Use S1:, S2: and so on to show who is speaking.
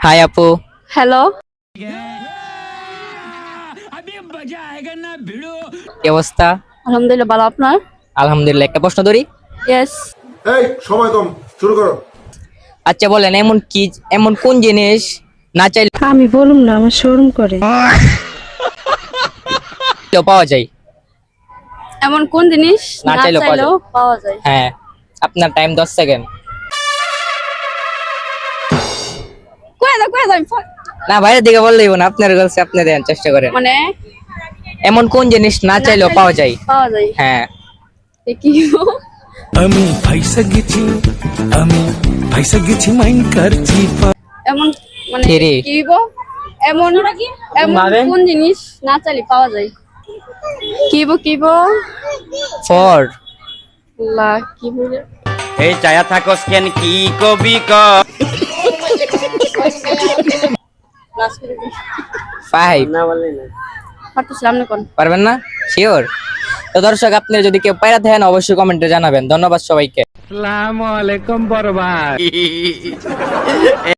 S1: High আপু,
S2: hello,
S1: কি অবস্থা?
S2: আলহামদুলিল্লাহ ভালো। আপনার?
S1: আলহামদুলিল্লাহ। একটা প্রশ্ন ধরি।
S2: ইয়েস।
S3: এই সময় কম, শুরু করো।
S1: আচ্ছা বলেন, এমন কোন জিনিস না চাইলেও
S4: আমি বলুম না, আমার শোরুম করে।
S1: পাওয়া যায়?
S2: এমন কোন জিনিস
S1: না
S2: না
S1: চাইলেও
S2: চাইলেও পাওয়া যায়?
S1: হ্যাঁ, আপনার টাইম 10 সেকেন্ড।
S2: কয়ে দাও আমি
S1: না, বাইরের দিকে বললেই না, আপনার কাছে আপনি দেন, চেষ্টা করেন।
S2: মানে
S1: এমন কোন জিনিস না চাইলেও পাওয়া যায়?
S2: পাওয়া যায়।
S1: হ্যাঁ।
S2: এ কি গো?
S5: আমি ফাইসা গেছি মাইন করছি
S2: এমন মানে
S1: থ্রি।
S2: কি গো? এমন কোন জিনিস না চাইলে পাওয়া যায়? কি গো?
S1: 4।
S2: আল্লাহ, কি বলে?
S6: এই চায়া থাকস কেন কি কবি ক
S2: লাস্ট করে দিই।
S1: 5।
S2: পারতেছিলাম না কোন?
S1: পারবেন না? শিওর? তো দর্শক, আপনি যদি কেউ পায়রা থাকেন অবশ্যই কমেন্টে জানাবেন। ধন্যবাদ সবাইকে।
S5: আসসালামু আলাইকুম বড় ভাই।